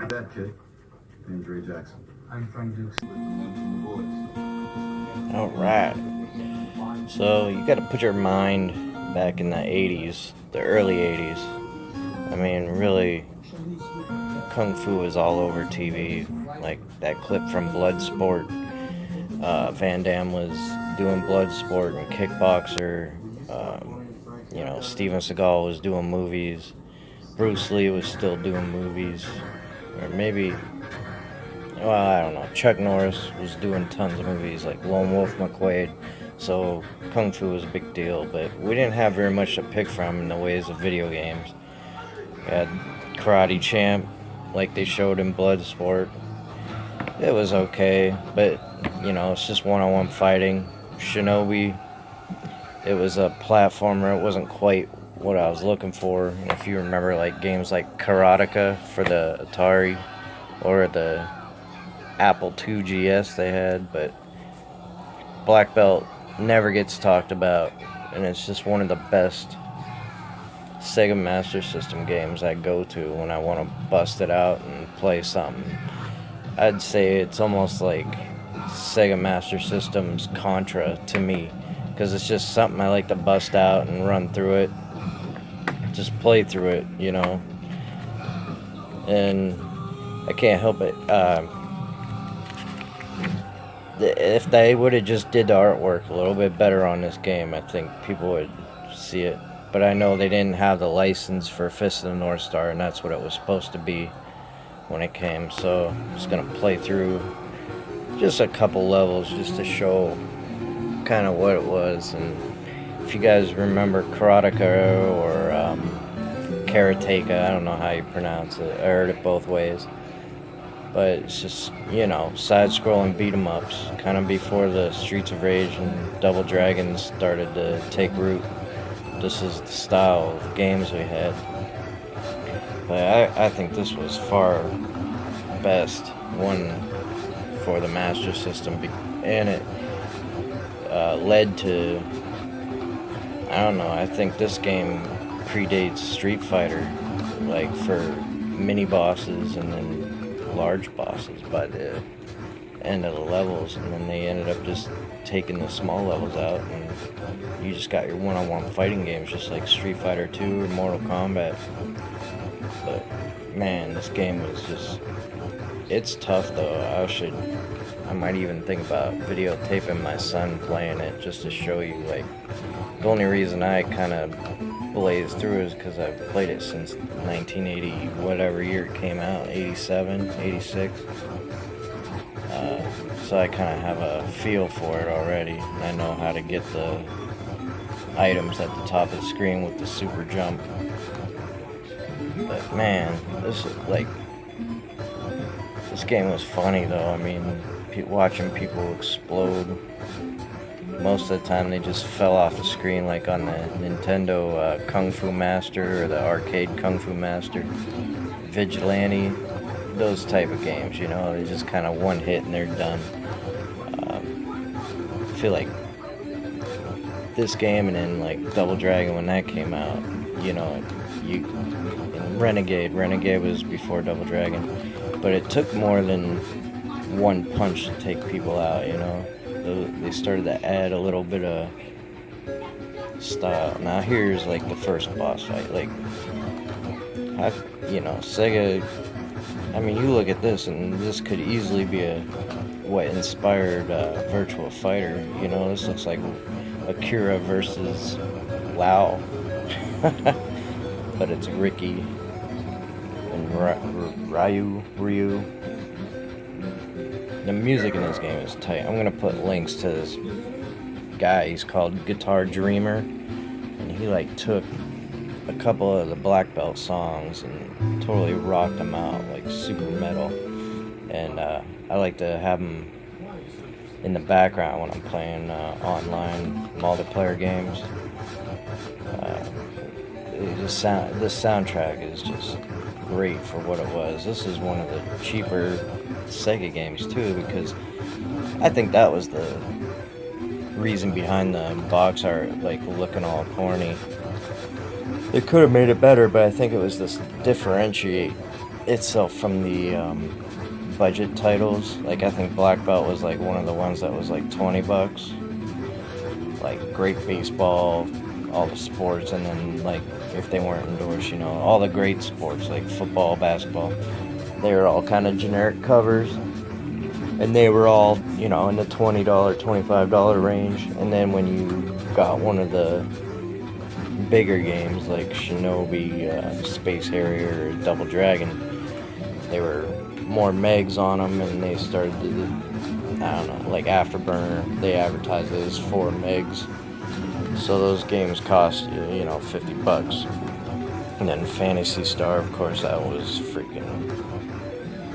That kid named Ray Jackson. I'm from Duke. Alright. So you gotta put your mind back in the 80s, the early 80s. I mean, really, Kung Fu was all over TV. Like that clip from Bloodsport. Van Damme was doing Bloodsport and Kickboxer. Steven Seagal was doing movies. Bruce Lee was still doing movies. Or maybe, well, I don't know. Chuck Norris was doing tons of movies like Lone Wolf McQuade. So Kung Fu was a big deal, but we didn't have very much to pick from in the ways of video games. We had Karate Champ, like they showed in Bloodsport. It was okay, but it's just one-on-one fighting. Shinobi, it was a platformer. It wasn't quite what I was looking for. And if you remember, like games like Karateka for the Atari or the Apple II GS they had, but Black Belt never gets talked about, and it's just one of the best Sega Master System games I go to when I want to bust it out and play something. I'd say it's almost like Sega Master System's Contra to me, because it's just something I like to bust out and run through it, just play through it, and I can't help it. If they would have just did the artwork a little bit better on this game, I think people would see it. But I know they didn't have the license for Fist of the North Star, and that's what it was supposed to be when it came. So I'm just going to play through just a couple levels just to show kind of what it was. And if you guys remember Karateka or Karateka, I don't know how you pronounce it. I heard it both ways. But it's just, side-scrolling beat-em-ups, kind of before the Streets of Rage and Double Dragon started to take root. This is the style of games we had. But I think this was far best one for the Master System, and it led to, I don't know, I think this game predates Street Fighter, like for mini-bosses and then large bosses by the end of the levels, and then they ended up just taking the small levels out, and you just got your one-on-one fighting games just like Street Fighter 2 or Mortal Kombat. But man, this game was just, it's tough though. I might even think about videotaping my son playing it just to show you. Like, the only reason I kind of blazed through is because I've played it since 1980, whatever year it came out, 87, 86. So I kind of have a feel for it already, and I know how to get the items at the top of the screen with the super jump. But man, this game was funny though. I mean, watching people explode. Most of the time they just fell off the screen, like on the Nintendo Kung Fu Master or the arcade Kung Fu Master, Vigilante, those type of games, they just kind of one hit and they're done. I feel like this game and then like Double Dragon when that came out, and Renegade was before Double Dragon, but it took more than one punch to take people out, They started to add a little bit of style. Now here's like the first boss fight. Like, Sega, I mean, you look at this and this could easily be what inspired Virtua Fighter. This looks like Akira versus Lau. But it's Ricky and Ryu. The music in this game is tight. I'm gonna put links to this guy. He's called Guitar Dreamer, and he took a couple of the Black Belt songs and totally rocked them out, like super metal. And I like to have them in the background when I'm playing online multiplayer games. This soundtrack is just great for what it was. This is one of the cheaper Sega games too, because I think that was the reason behind the box art, like looking all corny. They could have made it better, but I think it was this differentiate itself from the budget titles. Like I think Black Belt was like one of the ones that was like $20. Like great baseball, all the sports, and then like if they weren't endorsed, you know, all the great sports like football, basketball, they were all kind of generic covers, and they were all, you know, in the $20, $25 range. And then when you got one of the bigger games like Shinobi, Space Harrier, or Double Dragon, they were more megs on them, and they started to, I don't know, like Afterburner, they advertised it as 4 megs. So those games cost you know, $50. And then Fantasy Star, of course, that was freaking,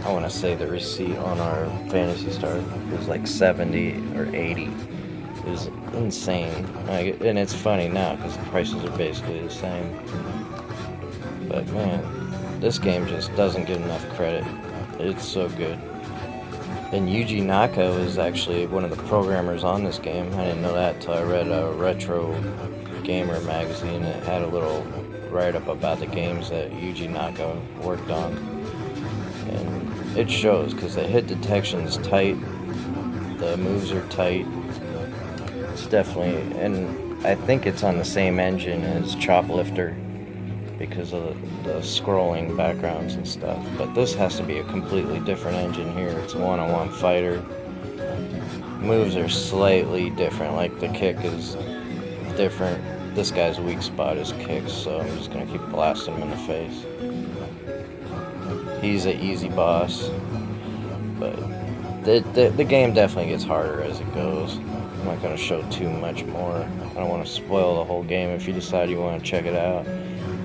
I want to say the receipt on our Fantasy Star was like 70 or 80. It was insane. Like, and it's funny now because the prices are basically the same. But man, this game just doesn't get enough credit. It's so good. And Yuji Naka was actually one of the programmers on this game. I didn't know that until I read a Retro Gamer magazine. It had a little write-up about the games that Yuji Naka worked on. And it shows, because the hit detection's tight, the moves are tight. It's definitely, and I think it's on the same engine as Choplifter because of the scrolling backgrounds and stuff. But this has to be a completely different engine here. It's a one-on-one fighter. Moves are slightly different, like the kick is different. This guy's weak spot is kicks, so I'm just gonna keep blasting him in the face. He's an easy boss, but the game definitely gets harder as it goes. I'm not gonna show too much more. I don't want to spoil the whole game if you decide you want to check it out.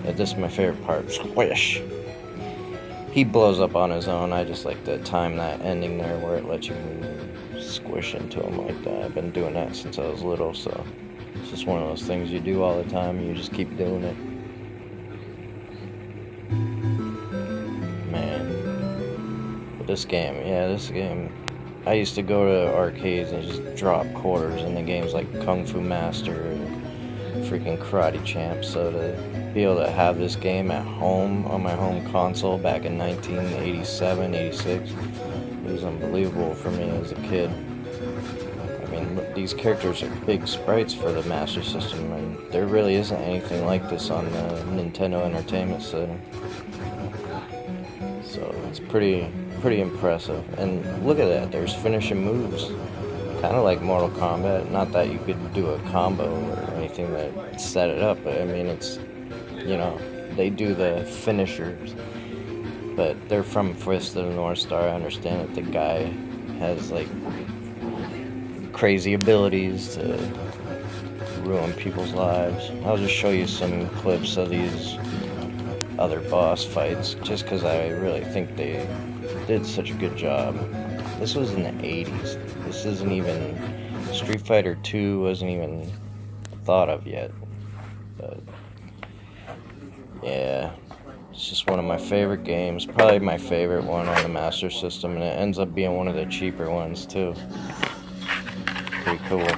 But this is my favorite part. Squish! He blows up on his own. I just like to time that ending there where it lets you squish into him like that. I've been doing that since I was little, so it's just one of those things you do all the time and you just keep doing it. Man. But this game, I used to go to arcades and just drop quarters in the games like Kung Fu Master and freaking Karate Champ, so to be able to have this game at home on my home console back in 1987, 86, it was unbelievable for me as a kid. I mean, look, these characters are big sprites for the Master System, and there really isn't anything like this on the Nintendo Entertainment Center. So it's pretty impressive. And look at that, there's finishing moves. Kind of like Mortal Kombat. Not that you could do a combo or anything that set it up, but I mean, it's, you know, they do the finishers. But they're from Fist of the North Star. I understand that the guy has like crazy abilities to ruin people's lives. I'll just show you some clips of these other boss fights just because I really think they did such a good job. This was in the 80s. This isn't even, Street Fighter 2 wasn't even thought of yet. But yeah, it's just one of my favorite games. Probably my favorite one on the Master System, and it ends up being one of the cheaper ones too. Pretty cool.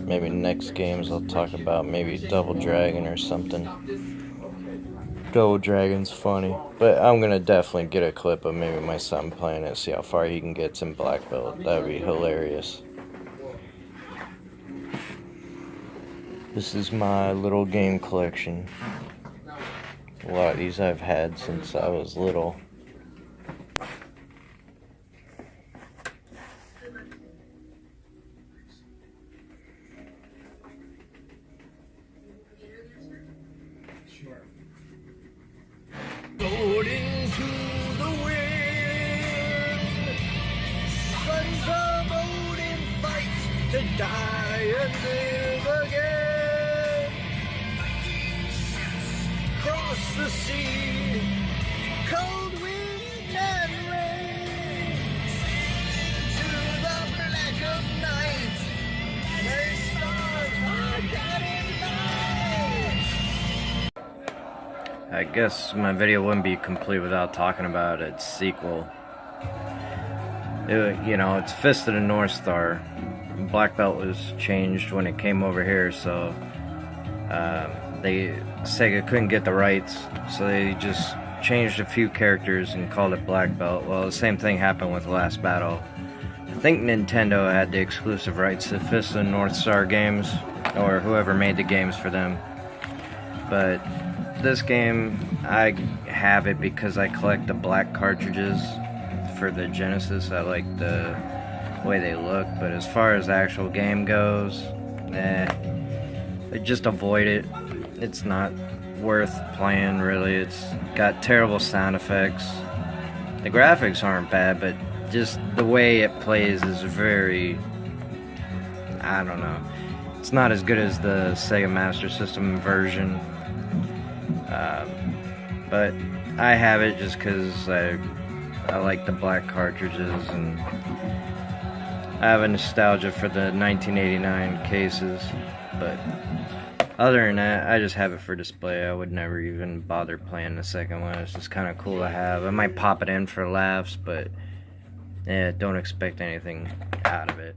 Maybe next games I'll talk about maybe Double Dragon or something. Double Dragon's funny. But I'm gonna definitely get a clip of maybe my son playing it, see how far he can get in Black Belt. That would be hilarious. This is my little game collection. A lot of these I've had since I was little. Floating to the wind, sons of Odin fight to die and live again. Cross the sea, cold wind and rain, to the black of night, where stars are guiding light. I guess my video wouldn't be complete without talking about its sequel. You know, it's Fist of the North Star. black belt was changed when it came over here, so Sega couldn't get the rights, so they just changed a few characters and called it black belt. Well, the same thing happened with Last Battle. I think Nintendo had the exclusive rights to Fist of the North Star games, or whoever made the games for them. But this game, I have it because I collect the black cartridges for the Genesis. I like the way they look, but as far as the actual game goes, just avoid it. It's not worth playing, really. It's got terrible sound effects. The graphics aren't bad, but just the way it plays is very, I don't know. It's not as good as the Sega Master System version. But I have it just because I like the black cartridges, and I have a nostalgia for the 1989 cases. But other than that, I just have it for display. I would never even bother playing the second one. It's just kind of cool to have. I might pop it in for laughs, but yeah, don't expect anything out of it.